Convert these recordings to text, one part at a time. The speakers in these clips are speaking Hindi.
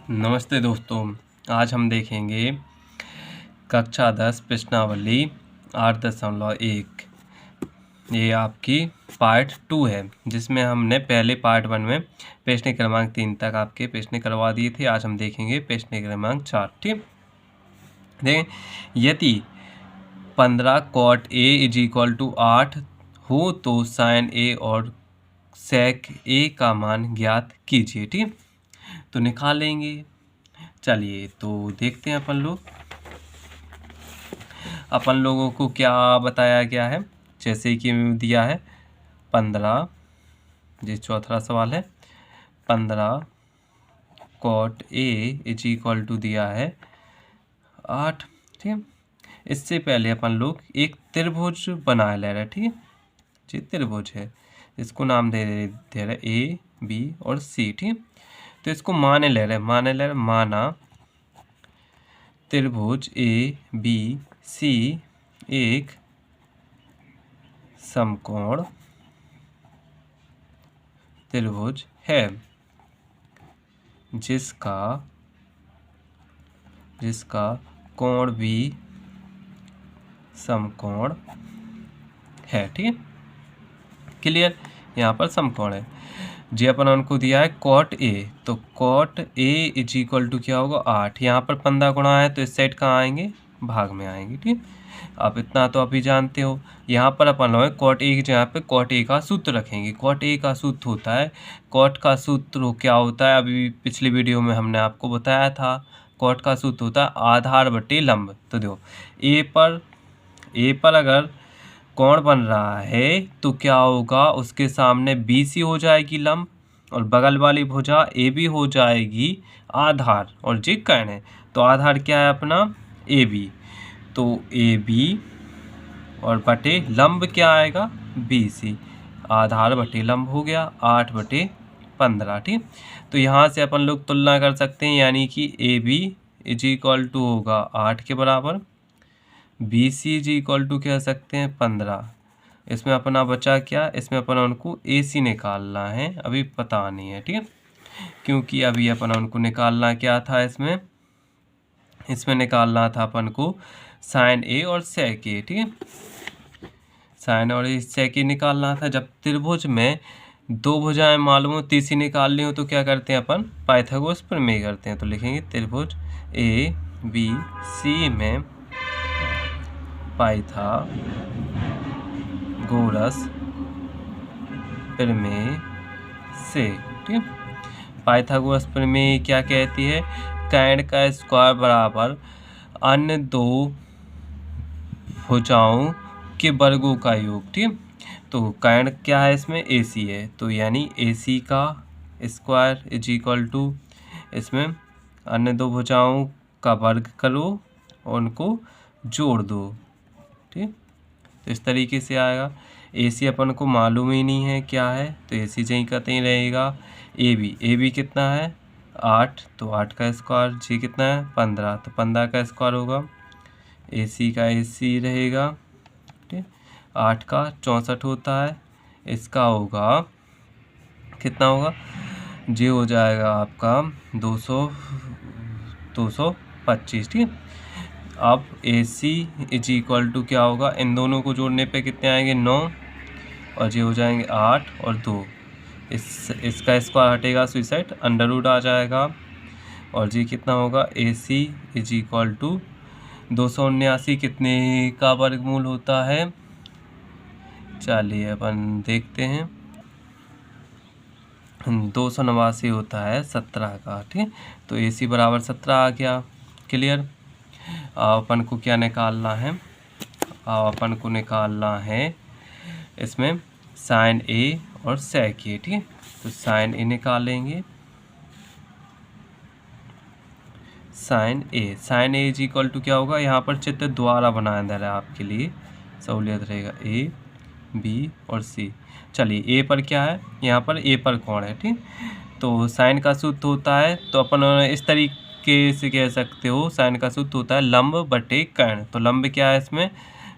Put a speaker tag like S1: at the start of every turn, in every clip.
S1: नमस्ते दोस्तों, आज हम देखेंगे कक्षा 10 प्रश्नावली 8.1। ये आपकी पार्ट 2 है, जिसमें हमने पहले पार्ट 1 में प्रश्न क्रमांक 3 तक आपके प्रश्न करवा दिए थे। आज हम देखेंगे प्रश्न क्रमांक 4। ठीक, देखें, यदि 15 cot A = 8 हो तो sin A और sec A का मान ज्ञात कीजिए। ठीक, तो निकालेंगे। चलिए तो देखते हैं अपन लोगों को क्या बताया गया है। जैसे कि दिया है 15, ये चौथा सवाल है। 15 cot A = दिया है 8। ठीक, इससे पहले अपन लोग एक त्रिभुज बना ले रहे हैं। ठीक है, ये त्रिभुज है, इसको नाम दे रहे A, B और C। ठीक, तो इसको माने ले रहे माना त्रिभुज A B C एक समकोण त्रिभुज है, जिसका कोण भी समकोण है। ठीक है, क्लियर। यहाँ पर समकोण है। जी अपन उनको दिया है cot A, तो cot A = क्या होगा 8। यहाँ पर 15 गुणा है तो इस साइड कहाँ आएंगे, भाग में आएंगे। ठीक, अब इतना तो अभी जानते हो। यहाँ पर अपन लोग cot A की जगह पे cot A का सूत्र रखेंगे। cot A का सूत्र होता है, cot का सूत्र क्या होता है, अभी पिछली वीडियो में हमने आपको बताया था। cot का सूत्र होता है आधार बटे लंब। तो देखो A पर अगर कोण बन रहा है तो क्या होगा, उसके सामने BC हो जाएगी लंब, और बगल वाली भुजा AB हो जाएगी आधार, और जी कर्ण है। तो आधार क्या है अपना AB, तो AB और बटे लंब क्या आएगा BC। आधार बटे लंब हो गया 8/15। ठीक, तो यहाँ से अपन लोग तुलना कर सकते हैं, यानी कि AB = होगा 8 के बराबर, BC = कह सकते हैं 15। इसमें अपना बचा क्या, इसमें अपन उनको AC निकालना है, अभी पता नहीं है। ठीक है, क्योंकि अभी अपन उनको निकालना क्या था, इसमें निकालना था अपन को sin A और sec A। ठीक है, sin और sec A निकालना था। जब त्रिभुज में दो भुजाएं मालूम हो, तीसरी निकालनी हो, तो क्या करते हैं अपन, पाइथागोरस प्रमेय करते हैं। तो लिखेंगे त्रिभुज ABC में पाइथागोरस प्रमेय से। ठीक, पाइथागोरस प्रमेय क्या कहती है, कर्ण का स्क्वायर बराबर अन्य दो भुजाओं के वर्गों का योग। ठीक, तो कर्ण क्या है, इसमें AC है, तो यानी AC का स्क्वायर = इसमें अन्य दो भुजाओं का वर्ग करो और उनको जोड़ दो। ठीक, तो इस तरीके से आएगा। AC अपन को मालूम ही नहीं है क्या है, तो AC यहीं का तहीं रहेगा। AB कितना है 8, तो 8 का स्क्वायर। जी कितना है 15, तो 15 का स्क्वायर होगा। AC का AC रहेगा। ठीक, 8 का 64 होता है, इसका होगा कितना होगा, जी हो जाएगा आपका 225। ठीक, अब AC = क्या होगा, इन दोनों को जोड़ने पे कितने आएंगे 9, और ये हो जाएंगे 8 और 2। इसका स्क्वायर हटेगा, सुसाइड √ आ जाएगा, और जी कितना होगा AC = 279 कितने का वर्गमूल होता है। चलिए अपन देखते हैं, 289 होता है 17 का। ठीक, तो AC बराबर 17 आ गया। क्लियर। अपन को क्या निकालना है, अपन को निकालना है इसमें sin A और sec A। ठीक, तो sin A निकालेंगे, sin A = क्या होगा, यहाँ पर चित्र द्वारा बनाया जा रहा है आपके लिए, सहूलियत रहेगा A B और C। चलिए A पर क्या है, यहाँ पर A पर कोण है। ठीक, तो sin का सूत्र होता है, तो अपन इस तरीके से कह सकते हो, sin का सूत्र होता है लंब बटे कर्ण। तो लंब क्या है इसमें,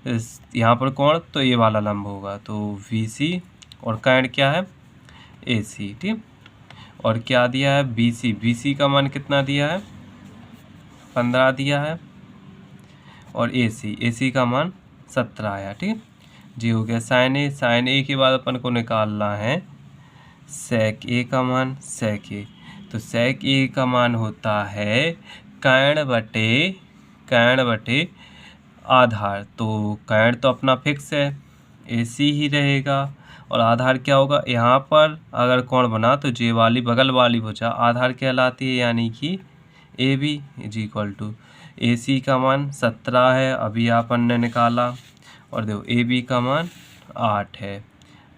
S1: यहाँ पर कोण, तो ये वाला लंब होगा, तो VC, और कर्ण क्या है AC। ठीक, और क्या दिया है BC, BC का मान कितना दिया है 15 दिया है, और AC, AC का मान 17 आया। ठीक, जी हो गया साइन ए। साइन ए के बाद अपन को निकालना है सेक ए का मान। सेक ए, तो सेक ए का मान होता है कैण बटे आधार। तो कैण तो अपना फिक्स है, AC ही रहेगा, और आधार क्या होगा, यहाँ पर अगर कोण बना तो जे वाली बगल वाली भुजा आधार कहलाती है, यानी कि AB is equal to AC का मान 17 है अभी अपन ने निकाला, और देखो AB का मान 8 है,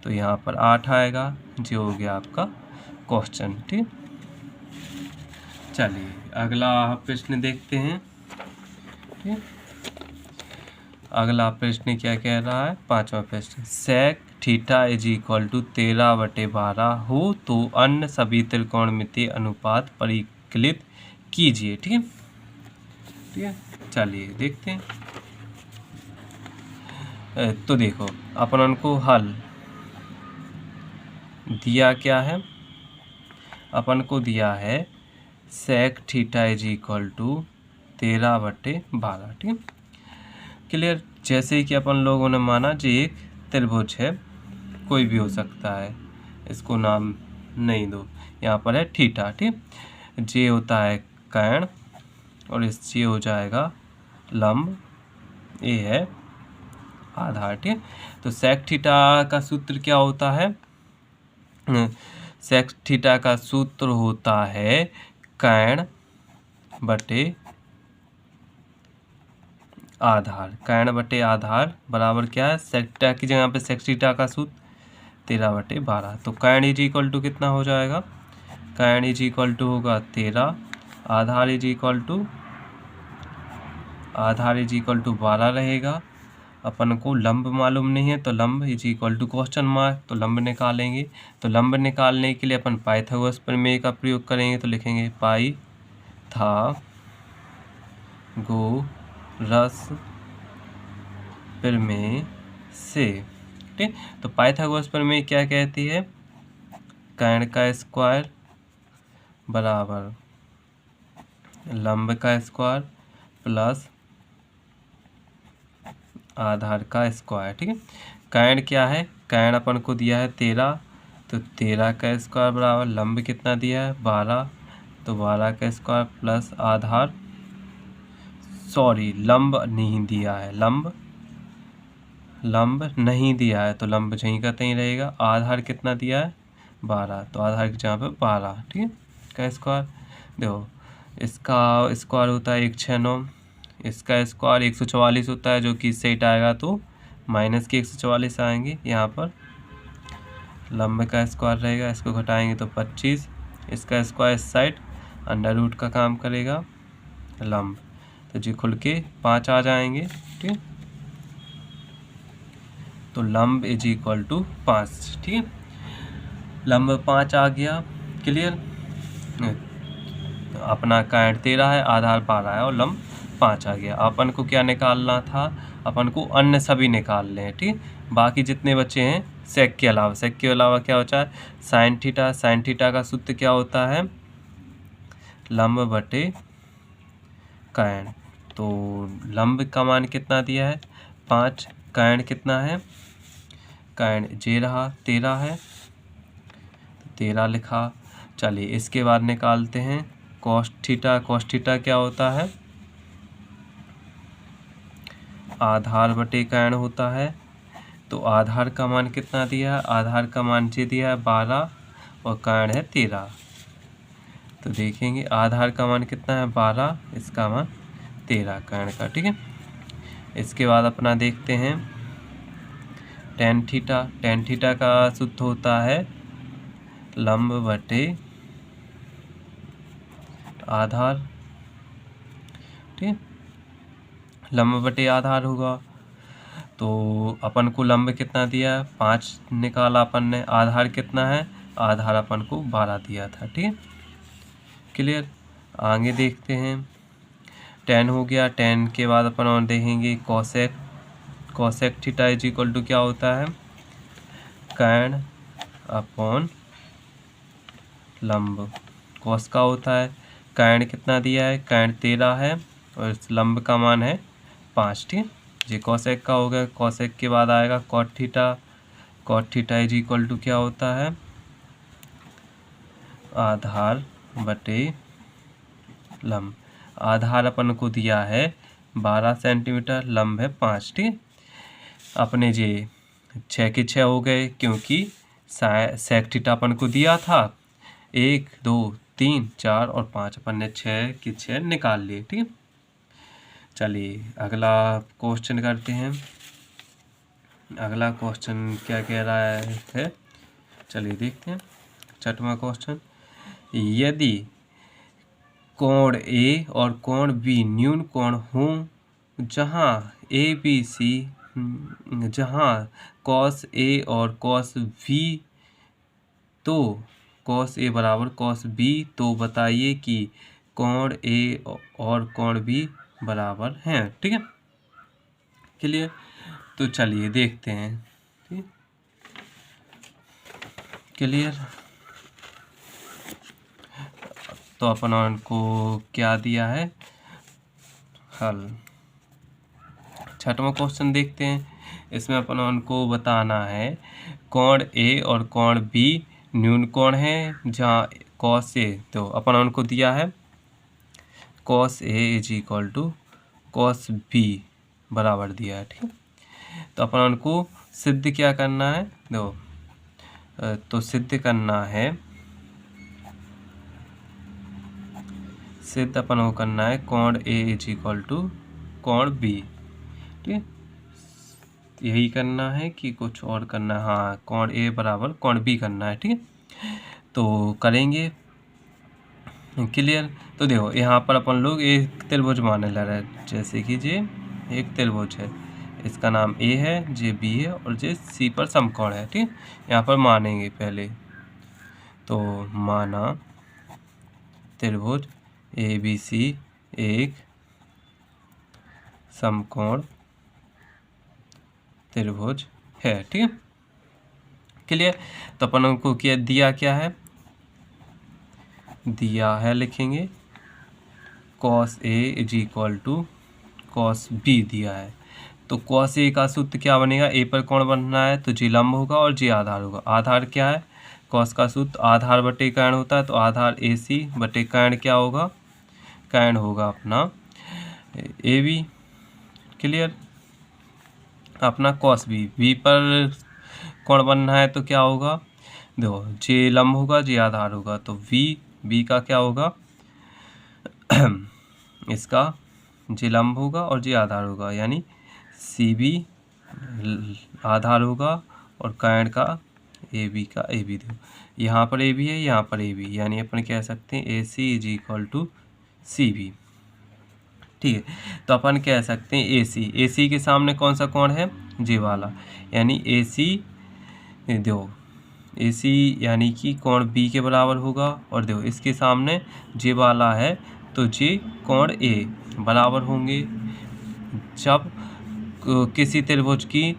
S1: तो यहाँ पर 8 आएगा। जो हो गया आपका क्वेश्चन। ठीक, चलिए अगला प्रश्न देखते हैं। ठीक, अगला प्रश्न क्या कह रहा है, 5वां प्रश्न, sec theta is equal to 13/12 हो तो अन्य सभी त्रिकोणमितीय अनुपात परिकलित कीजिए। ठीक है, ठीक है, चलिए देखते हैं। तो देखो अपन को हल दिया क्या है, अपन को दिया है sec theta is equal to 13/12। ठीक है, क्लियर। जैसे ही कि अपन लोगों ने माना जी एक त्रिभुज है, कोई भी हो सकता है, इसको नाम नहीं दो, यहाँ पर है थीटा। ठीक, जे होता है कैण, और इस जे हो जाएगा लंब, ए है आधार। ठीक, तो सेक थीटा का सूत्र क्या होता है, सेक थीटा का सूत्र होता है कैण बटे आधार। कैण बटे आधार बराबर क्या है, सेक थीटा की जगह पे सेक थीटा का सूत्र 13/12। तो कैण इज इक्वल टू कितना हो जाएगा, कैण इज इक्वल टू होगा 13, आधार इज इक्वल टू 12 रहेगा। अपन को लंब मालूम नहीं है, तो लंब is equal to question mark, तो लंब निकालेंगे। तो लंब निकालने के लिए अपन पाइथागोरस प्रमेय का प्रयोग करेंगे, तो लिखेंगे पाई था गो रस प्रमेय से। ठीक, तो पाइथागोरस प्रमेय क्या कहती है, कैण का स्क्वायर बराबर लंब का स्क्वायर प्लस आधार का स्क्वायर। ठीक है, कैण क्या है, कैण अपन को दिया है 13, तो 13 का स्क्वायर बराबर लंब कितना दिया है 12, तो 12 का स्क्वायर प्लस आधार, सॉरी लंब नहीं दिया है, लंब नहीं दिया है, तो लंब यहीं का तहीं रहेगा। आधार कितना दिया है 12, तो आधार की जगह पे 12। ठीक है, का स्क्वायर देखो, इसका स्क्वायर होता है 169, इसका स्क्वायर 144 होता है, जो कि इससे हटाएगा तो माइनस के 144 आएंगे। यहाँ पर लंब का स्क्वायर रहेगा, इसको घटाएंगे तो 25, इसका स्क्वायर इस साइड अंडर रूट का काम करेगा, लंब तो जी खुल के 5 आ जाएंगे। ठीक है, तो लंब इज इक्वल टू 5। ठीक है, लंब 5 आ गया, क्लियर। अपना कैण 13 है, आधार 12 है, और लंब 5 आ गया। अपन को क्या निकालना था, अपन को अन्य सभी निकाल लें। ठीक, बाकी जितने बचे हैं सेक के अलावा, सेक के अलावा क्या होता है साइन थीटा। साइन थीटा का सूत्र क्या होता है, लंब बटे कैण। तो लंब का मान कितना दिया है 5, कैण कितना है, कैण जे रहा 13 है, तो 13 लिखा। चलिए इसके बाद निकालते हैं कॉस थीटा। कॉस थीटा क्या होता है, आधार बटे कैण होता है। तो आधार का मान कितना दिया है, आधार का मान जे दिया है 12, और कैण है 13। तो देखेंगे आधार का मान कितना है 12, इसका मान 13 कैण का। ठीक है, इसके बाद अपना देखते हैं टेन थीटा। टेन थीटा का सूत्र होता है लंब बटे आधार। ठीक, लंब बटे आधार होगा, तो अपन को लंब कितना दिया है 5 निकाला अपन ने, आधार कितना है, आधार अपन को 12 दिया था। ठीक है, क्लियर। आगे देखते हैं, टेन हो गया। टेन के बाद अपन और देखेंगे cosec. Cosec theta is equal to क्या होता है, कैण अपॉन लंब कॉस का होता है। कायण कितना दिया है, कायण 13 है और इस लंब का मान है 5। ठीक है, ये कॉसेक का हो गया। कॉसेक के बाद आएगा cot theta. Cot theta is equal to क्या होता है, आधार बटे लंब। आधार अपन को दिया है 12 सेंटीमीटर, लंब है 5। ठीक है, अपने जे 6 के 6 हो गए क्योंकि सेक थीटा अपन को दिया था 1 2 3 4 और 5, अपन ने 6 के 6 निकाल लिए। ठीक है, चलिए अगला क्वेश्चन करते हैं। अगला क्वेश्चन क्या कह रहा है, चलिए देखते हैं। 6वां क्वेश्चन, यदि कोण ए और कोण बी न्यून कोण हों, जहाँ ए बी सी जहाँ कॉस ए और कॉस बी तो कॉस ए बराबर कॉस बी, तो बताइए कि कोण ए और कोण बी बराबर हैं। ठीक है, क्लियर। तो चलिए देखते हैं। ठीक, क्लियर। तो अपन को क्या दिया है, हल। 6वां क्वेश्चन देखते हैं। इसमें अपन को बताना है कोण ए और कोण बी न्यून कोण है जहाँ कॉस ए, तो अपन को दिया है cos A is equal to cos B बराबर दिया है। ठीक है, तो अपन को सिद्ध क्या करना है, देखो तो सिद्ध करना है, सिद्ध अपन को करना है कोण ए इज इक्वल टू कोण बी। ठीक है, यही करना है कि कुछ और करना है, हाँ कोण ए बराबर कोण बी करना है। ठीक है, तो करेंगे। क्लियर। तो देखो यहाँ पर अपन लोग एक त्रिभुज माने लग रहा है, जैसे कि ये एक त्रिभुज है, इसका नाम ए है, ये बी है और ये सी पर समकोण है। ठीक है, यहाँ पर मानेंगे पहले, तो माना त्रिभुज ए बी सी एक समकोण त्रिभुज है। ठीक है, क्लियर। तो अपन को क्या दिया, क्या है दिया है, लिखेंगे cos A is equal to cos B दिया है। तो कॉस ए का सूत्र क्या बनेगा, ए पर कोण बनना है तो जी लंब होगा और जी आधार होगा। आधार क्या है, कॉस का सूत्र आधार बटे कायण होता है, तो आधार ए सी बटे कायण क्या होगा, कायण होगा अपना ए बी। क्लियर। अपना कॉस बी, बी पर कोण बनना है तो क्या होगा, देखो जे लंब होगा जे आधार होगा, तो बी का क्या होगा इसका जे लंब होगा और जे आधार होगा, यानी सी बी आधार होगा और कायण का ए बी का ए बी। देखो यहाँ पर ए बी है, यहाँ पर ए बी, यानी अपन कह सकते हैं A C is equal to C B. ठीक है, तो अपन कह सकते हैं ए सी के सामने कौन सा कोण है, जे वाला, यानी ए सी देखो ए सी यानी कि कोण बी के बराबर होगा, और देखो इसके सामने जे वाला है तो जे कोण ए बराबर होंगे। जब किसी त्रिभुज की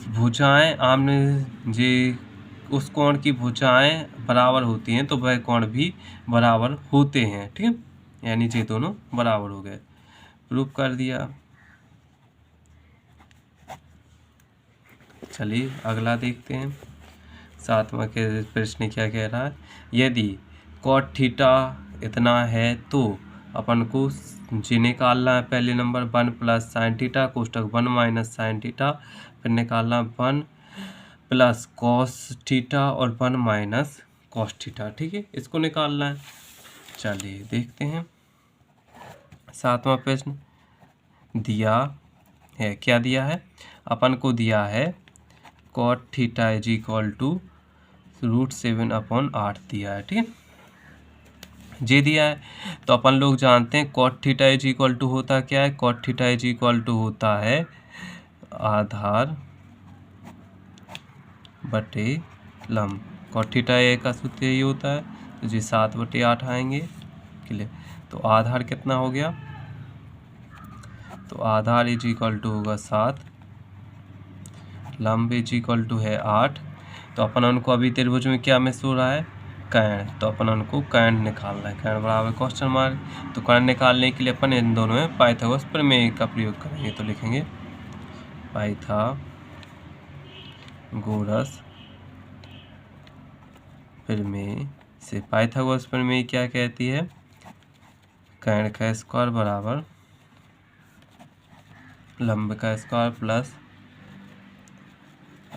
S1: भुजाएं आमने जे उस कोण की भुजाएं बराबर होती हैं तो वह कोण भी बराबर होते हैं। ठीक है, यानी ये दोनों बराबर हो गए, प्रूफ कर दिया। चलिए अगला देखते हैं। 7वां के प्रश्न क्या कह रहा है, यदि कॉट थीटा इतना है तो अपन को जी निकालना है। पहले नंबर 1 प्लस साइन थीटा कोष्टक 1 माइनस साइन थीटा, फिर निकालना 1 प्लस कॉस थीटा और 1 माइनस कॉस थीटा। ठीक है, इसको निकालना है। चलिए देखते हैं। 7वां प्रश्न दिया है, क्या दिया है, अपन को दिया है cot theta is equal to √7/8 दिया है। ठीक है, जे दिया है, तो अपन लोग जानते हैं cot theta is equal to होता क्या है, cot theta is equal to होता है आधार बटे लंब। कॉट थीटा ए का सूत्र यही होता है, तो जी 7/8 आएंगे। क्लियर। तो आधार कितना हो गया, तो आधार इज इक्वल टू होगा 7, लंब इज इक्वल टू है 8। तो अपन उनको अभी त्रिभुज में क्या मिस हो रहा है, कर्ण, तो अपन उनको कर्ण निकालना है। कर्ण बराबर क्वेश्चन मार्क। तो कर्ण निकालने के लिए अपन इन दोनों में पाइथागोरस प्रमेय का प्रयोग करेंगे। तो लिखेंगे पाइथागोरस प्रमेय से। पाइथागोरस प्रमेय क्या कहती है? कर्ण का स्क्वायर बराबर लंब का स्क्वायर प्लस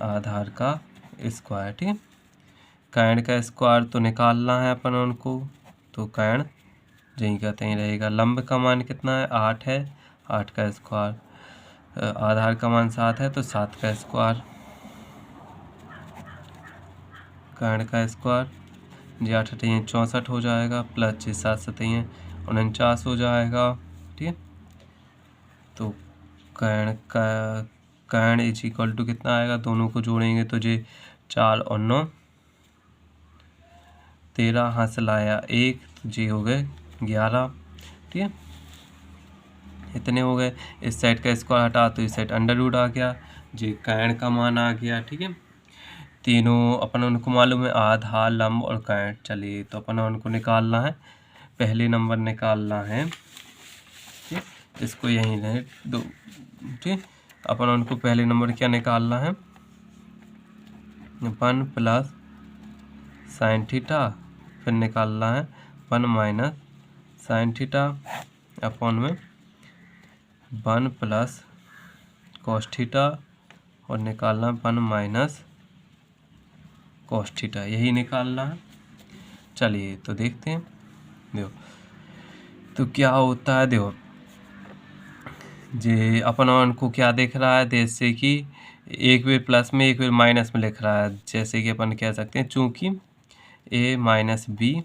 S1: आधार का स्क्वायर। ठीक है, कर्ण का स्क्वायर तो निकालना है अपन उनको, तो कर्ण यही कहते ही रहेगा। लंब का मान कितना है? 8 है, 8 का स्क्वायर। आधार का मान 7 है, तो 7 का स्क्वायर। कर्ण का स्क्वायर जी 8 अठैया 64 हो जाएगा, प्लस 6 7 सतैया 49 हो जाएगा। ठीक है, तो कर्ण इज इक्वल टू कितना आएगा? दोनों को जोड़ेंगे तो जी 4 और 9 13, हाथ लाया 1, तो जी हो गए 11। ठीक है, इतने हो गए। इस साइड का स्क्वायर हटा तो इस साइड अंडर रूट आ गया, जी कर्ण का मान आ गया। ठीक है, तीनों अपन उनको मालूम है, आधार, लंब और कर्ण। चलिए, तो अपन उनको निकालना है। पहले नंबर निकालना है, ठीक, इसको यहीं रहे दो। ठीक, अपन उनको पहले नंबर क्या निकालना है? 1 प्लस साइन थीटा, फिर निकालना है 1 माइनस साइन थीटा अपॉन में 1 प्लस कॉस थीटा, और निकालना 1 माइनस कॉस थीटा, यही निकालना है। चलिए, तो देखते हैं। देखो तो क्या होता है। देखो जे अपन उनको क्या देख रहा है, जैसे कि एक बार प्लस में एक बार माइनस में लिख रहा है। जैसे कि अपन कह सकते हैं, चूँकि a माइनस बी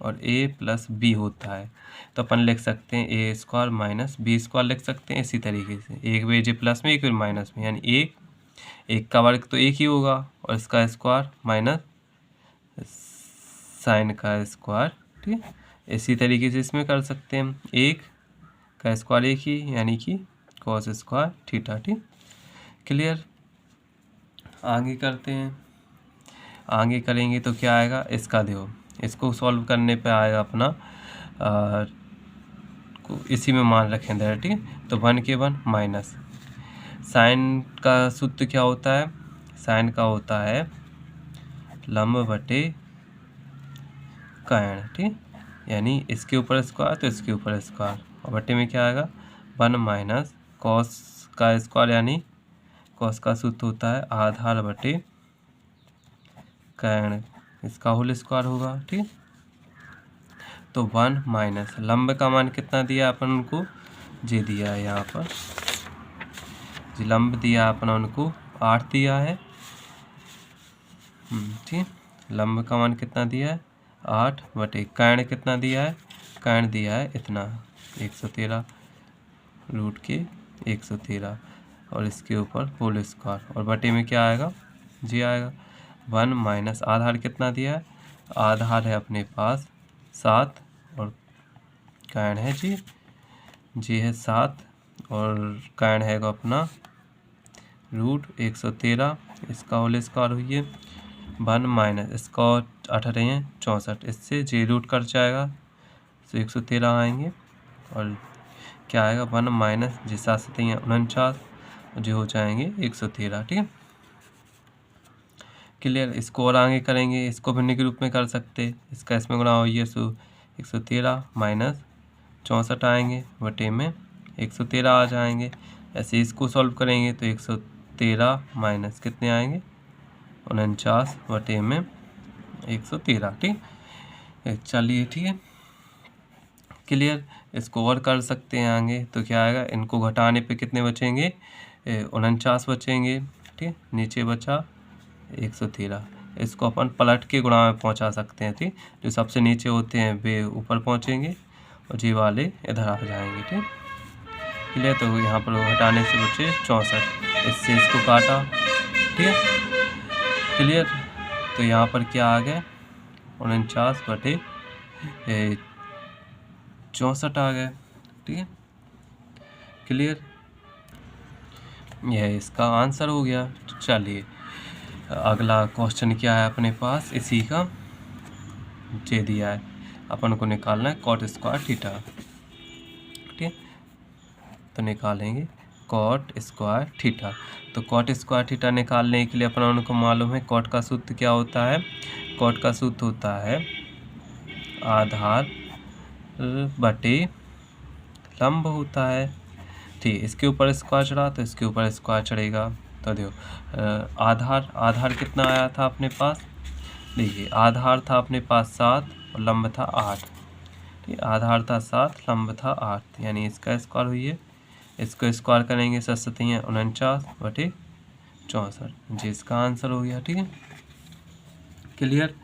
S1: और a प्लस बी होता है, तो अपन लिख सकते हैं ए स्क्वायर माइनस बी स्क्वायर लिख सकते हैं। इसी तरीके से एक बार जे प्लस में एक बार माइनस में, यानी एक का वर्ग तो एक ही होगा, और इसका स्क्वायर माइनस साइन का स्क्वायर। ठीक है, इसी तरीके से इसमें कर सकते हैं। एक का स्क्वायर एक ही, यानी कि कॉस स्क्वायर थीटा। ठीक, क्लियर। आगे करते हैं। आगे करेंगे तो क्या आएगा? इसका देखो, इसको सॉल्व करने पे आएगा अपना इसी में मान रखें दर। ठीक, तो 1 के 1 माइनस साइन का सूत्र क्या होता है? साइन का होता है लंब बटे कर्ण। ठीक, यानी इसके ऊपर स्क्वायर तो इसके ऊपर स्क्वायर, और बटे में क्या आएगा? 1 माइनस कॉस का स्क्वायर, यानी कॉस का सूत्र होता है आधार बटे कर्ण, इसका होल स्क्वायर होगा। ठीक, तो 1 माइनस लंब का मान कितना दिया अपन उनको? जे दिया है यहाँ पर, जी लंब दिया अपन उनको 8 दिया है। ठीक, लंब का मान कितना दिया है? 8 बटे कर्ण कितना दिया है? कर्ण दिया है इतना 113 रूट के 113, और इसके ऊपर होल स्क्वायर, और बटे में क्या आएगा? जी आएगा। 1 माइनस आधार कितना दिया है? आधार है अपने पास 7, और कर्ण है जी है 7, और कर्ण है अपना रूट 113, इसका होल स्क्वायर हुई है 1 माइनस इसका 8 है 64, इससे जे रूट कट जाएगा तो 113 आएंगे, और क्या आएगा? 1 माइनस जी 7 से 49, जो हो जाएंगे 113। ठीक है, क्लियर। इसको और आगे करेंगे, इसको भिन्न के रूप में कर सकते, इसका इसमें गुणा हुई है, सो 113 माइनस 64 आएंगे, बटे में 113 आ जाएंगे। ऐसे इसको सॉल्व करेंगे तो 113 माइनस कितने आएंगे? 49 बटे में 113। ठीक, चलिए ठीक है, क्लियर। इसको और कर सकते हैं आगे, तो क्या आएगा? इनको घटाने पे कितने बचेंगे? 49 बचेंगे। ठीक, नीचे बचा 113। इसको अपन पलट के गुणा में पहुंचा सकते हैं। ठीक, जो सबसे नीचे होते हैं वे ऊपर पहुंचेंगे, और जी वाले इधर आ जाएंगे। ठीक, क्लियर। तो यहाँ पर हटाने से बचे 64, इससे इसको काटा। ठीक है, क्लियर। तो यहाँ पर क्या आ गया? 49 बटे 64 आ गए। ठीक है, क्लियर। यह इसका आंसर हो गया। चलिए, अगला क्वेश्चन क्या है अपने पास इसी का? जे दिया है, अपन को निकालना है कॉट स्क्वायर थीटा। ठीक है, तो निकालेंगे कॉट स्क्वायर थीटा। तो कॉट स्क्वायर थीटा निकालने के लिए अपन उनको मालूम है कॉट का सूत्र क्या होता है। कॉट का सूत्र होता है आधार बटे लंब होता है। ठीक, इसके ऊपर स्क्वायर चढ़ा तो इसके ऊपर स्क्वायर चढ़ेगा। तो देखो आधार कितना आया था अपने पास, देखिए आधार था अपने पास 7 और लंब था 8। ठीक, आधार था 7, लंब था 8, यानी इसका स्क्वायर हुई है। इसको स्क्वायर करेंगे 7 बटे 64, जी इसका आंसर हो गया। ठीक है, क्लियर।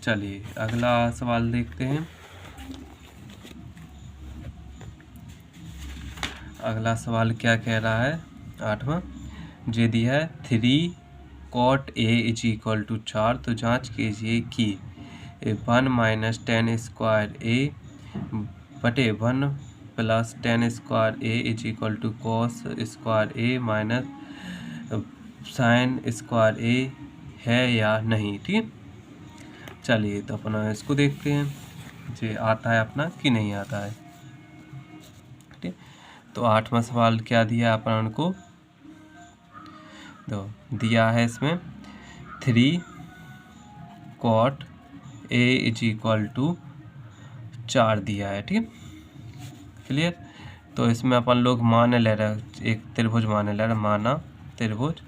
S1: चलिए अगला सवाल देखते हैं। अगला सवाल क्या कह रहा है, 8वां, जे दिया है 3 cot A is equal to 4। तो जांच कीजिए कि 1 माइनस 10 स्क्वायर A बटे 1 plus 10 square A is equal to cos square A minus sine square A है या नहीं। ठीक है, चलिए तो अपना इसको देखते हैं, जे आता है अपना कि नहीं आता है। ठीक, तो 8वां सवाल क्या दिया अपन को, तो दिया है इसमें 3 cot A is equal to 4 दिया है। ठीक है, क्लियर। तो इसमें अपन लोग मान ले रहे हैं, एक त्रिभुज मान ले रहे हैं, माना त्रिभुज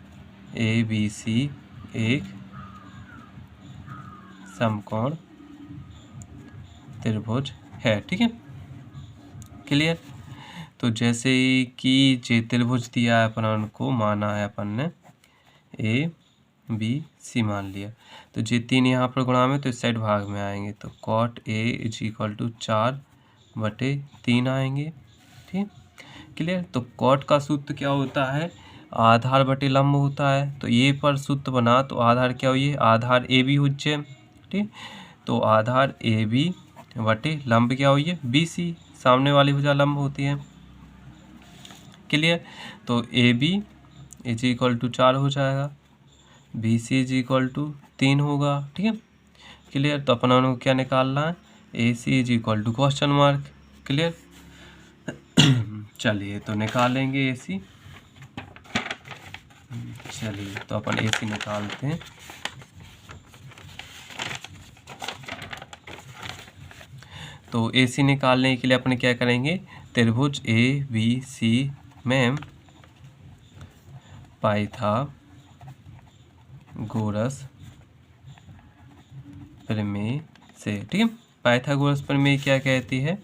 S1: ABC एक समकोण त्रिभुज है। ठीक है, क्लियर। तो जैसे कि जे त्रिभुज दिया है अपन को, माना है अपन ने ABC मान लिया, तो जे 3 यहाँ पर गुणा में तो इस साइड भाग में आएंगे, तो cot A is equal to 4 बटे 3 आएंगे। ठीक, क्लियर। तो कॉट का सूत्र क्या होता है, आधार बटे लंब होता है। तो ये पर सूत्र बना तो आधार क्या हुई है, आधार ए बी हुई है। ठीक, तो आधार ए बी बटे लंब क्या हुई है, बी सी, सामने वाली भुजा लंब होती है। क्लियर। तो A B is equal to 4 हो जाएगा, B C is equal to 3 होगा। ठीक है, क्लियर। तो अपन को क्या निकालना है, A C is equal to question mark. Clear. चलिए तो निकालेंगे ए सी। चलिए तो अपन ए सी निकालते हैं। तो ए सी निकालने के लिए अपन क्या करेंगे, त्रिभुज ए बी सी में पाइथागोरस प्रमेय से। ठीक है, पाइथागोरस प्रमेय क्या कहती है,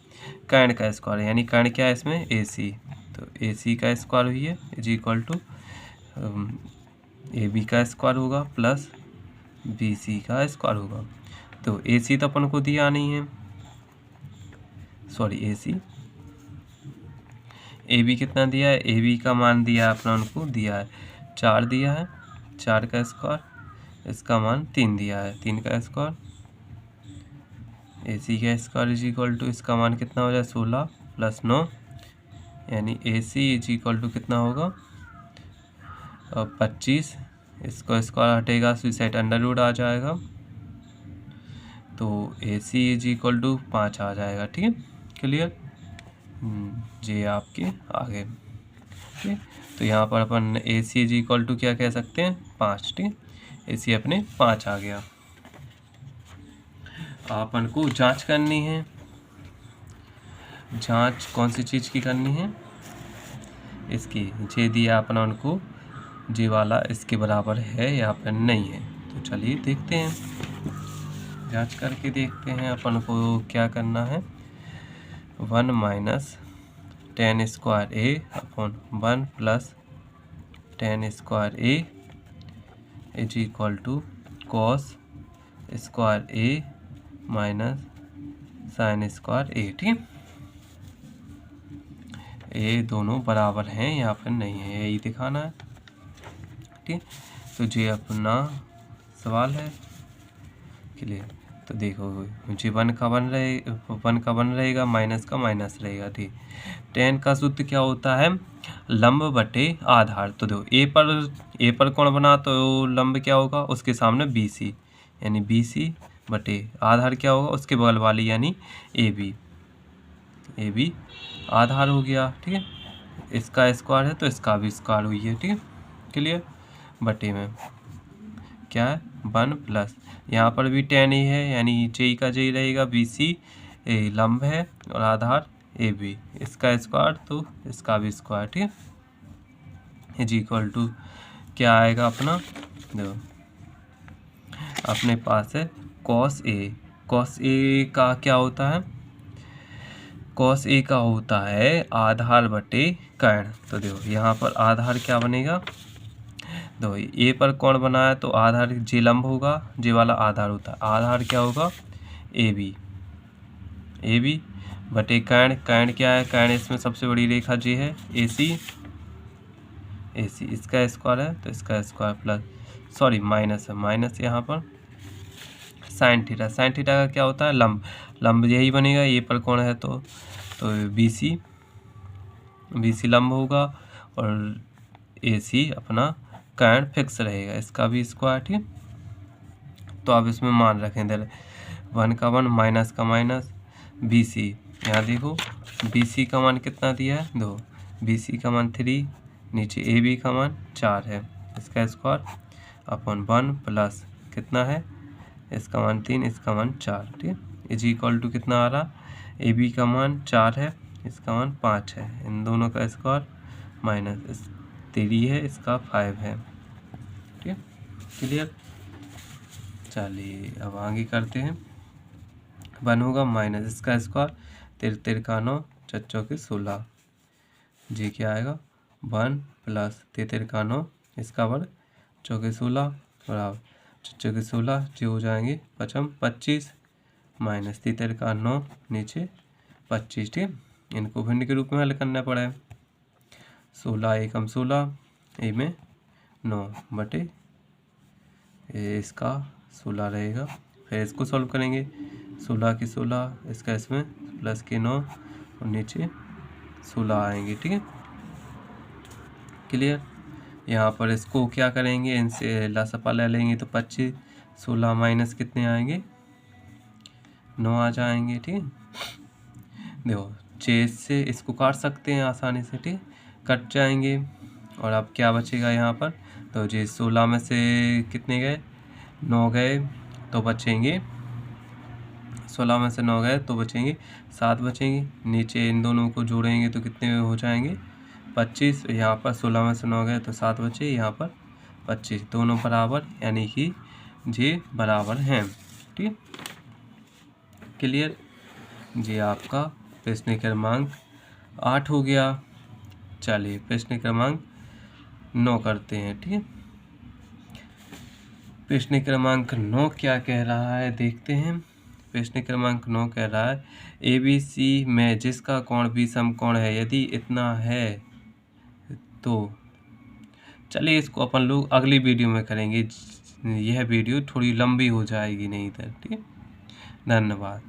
S1: कर्ण का स्क्वायर, यानी कर्ण क्या है इसमें, ए सी। तो ए सी का स्क्वायर हुई है is equal to A B का स्क्वायर होगा प्लस बी सी का स्क्वायर होगा। तो ए सी तो अपन को दिया नहीं है, sorry A C, A B कितना दिया है, ए बी का मान दिया है अपना उनको दिया है 4 दिया है, 4 का स्क्वायर, इसका मान 3 दिया है, 3 का स्क्वायर, ए सी का स्क्वायर इज इक्वल टू इसका मान कितना हो जाए 16 प्लस 9, यानी ए सी इज इक्वल टू कितना होगा 25। इसको स्क्वायर हटेगा तो इस साइड अंडर रूट आ जाएगा, तो ए सी इज इक्वल टू 5 आ जाएगा। ठीक है, क्लियर। जी आपके आगे। ठीक है, तो यहाँ पर अपन ए सी इज इक्वल टू क्या कह सकते हैं, 5। ठीक है, ए सी अपने 5 आ गया। अपन को जांच करनी है, जांच कौन सी चीज़ की करनी है, इसकी, जे दिया अपन उनको, जे वाला इसके बराबर है या फिर नहीं है। तो चलिए देखते हैं, जांच करके देखते हैं अपन को क्या करना है। 1 minus 10 square A upon 1 plus 10 square A is equal to cos square A minus sine square A. ठीक है, ये दोनों बराबर हैं या फिर नहीं है, यही दिखाना है। ठीक, तो ये अपना सवाल है। क्लियर। तो देखो मुझे 1 का 1 रहेगा, माइनस का माइनस रहेगा। ठीक, 10 का सूत्र क्या होता है, लंब बटे आधार। तो देखो ए पर कोण बना तो लंब क्या होगा, उसके सामने बी सी, यानी बी सी बटे आधार क्या होगा उसके बगल वाली यानी ए बी आधार हो गया। ठीक है, इसका स्क्वायर है तो इसका भी स्क्वायर हुई है। ठीक है, क्लियर। बटे में क्या है 1 प्लस यहाँ पर भी tan ही है यानी जेई का जेई रहेगा, BC लंब है और आधार AB, इसका स्क्वायर तो इसका भी स्क्वायर। ठीक है, इज इक्वल टू क्या आएगा अपना, देखो अपने पास है cos A का क्या होता है, cos A का होता है आधार बटे कर्ण। तो देखो यहाँ पर आधार क्या बनेगा, दो ए पर कौन बना है तो आधार जे लंब होगा, जे वाला आधार होता है, आधार क्या होगा ए बी बटे कर्ण क्या है, कर्ण इसमें सबसे बड़ी रेखा जे है AC इसका स्क्वायर है तो इसका स्क्वायर प्लस सॉरी माइनस है, माइनस यहाँ पर साइन थीटा का क्या होता है लंब यही बनेगा, ए पर कौन है तो BC लंब होगा और AC अपना कर्ण फिक्स रहेगा, इसका भी स्क्वायर। ठीक है, तो आप इसमें मान रखें इधर 1 का 1 माइनस का माइनस BC, यहाँ देखो BC का मान कितना दिया है, दो BC का मान 3, नीचे AB का मान 4 है, इसका स्क्वायर अपन 1 प्लस कितना है इसका मान 3, इसका मान 4। ठीक है, इज इक्वल टू कितना आ रहा, AB का मान 4 है, इसका मान 5 है, इन दोनों का स्क्वायर माइनस 3 है, इसका 5 है। ठीक है, क्लियर। चलिए अब आगे करते हैं, 1 होगा माइनस इसका स्क्वायर 3 का 9 चच्चों के 16, जी क्या आएगा 1 प्लस 3 का 9 इसका वर्ग चौके 16 बराबर चच्चों के 16 जी हो जाएंगे 25 माइनस 3 का 9 नीचे 25। ठीक है, इनको भिन्न के रूप में हल करना पड़ा है, 16 एकम 16 ए में 9 बटे इसका 16 रहेगा, फिर इसको सॉल्व करेंगे 16 की 16 इसका इसमें प्लस के 9 और नीचे 16 आएंगे। ठीक है, क्लियर। यहाँ पर इसको क्या करेंगे, इनसे लासपा ले लेंगे तो 25 16 माइनस कितने आएंगे 9 आ जाएंगे। ठीक है, देखो चेस से इसको काट सकते हैं आसानी से, ठीक कट जाएंगे और अब क्या बचेगा यहाँ पर, तो जी 16 में से कितने गए 9 गए तो बचेंगे, 16 में से 9 गए तो बचेंगे 7 बचेंगे, नीचे इन दोनों को जोड़ेंगे तो कितने हो जाएंगे 25, यहाँ पर 16 में से 9 गए तो 7 बचे, यहाँ पर 25, दोनों बराबर यानी कि जे बराबर हैं। ठीक, क्लियर। जी आपका प्रश्न क्रमांक 8 हो गया। चलिए प्रश्न क्रमांक 9 करते हैं। ठीक है, प्रश्न क्रमांक 9 क्या कह रहा है देखते हैं। प्रश्न क्रमांक 9 कह रहा है ABC में जिसका कोण भी समकोण है यदि इतना है तो, चलिए इसको अपन लोग अगली वीडियो में करेंगे, यह वीडियो थोड़ी लंबी हो जाएगी नहीं इधर। ठीक है, धन्यवाद।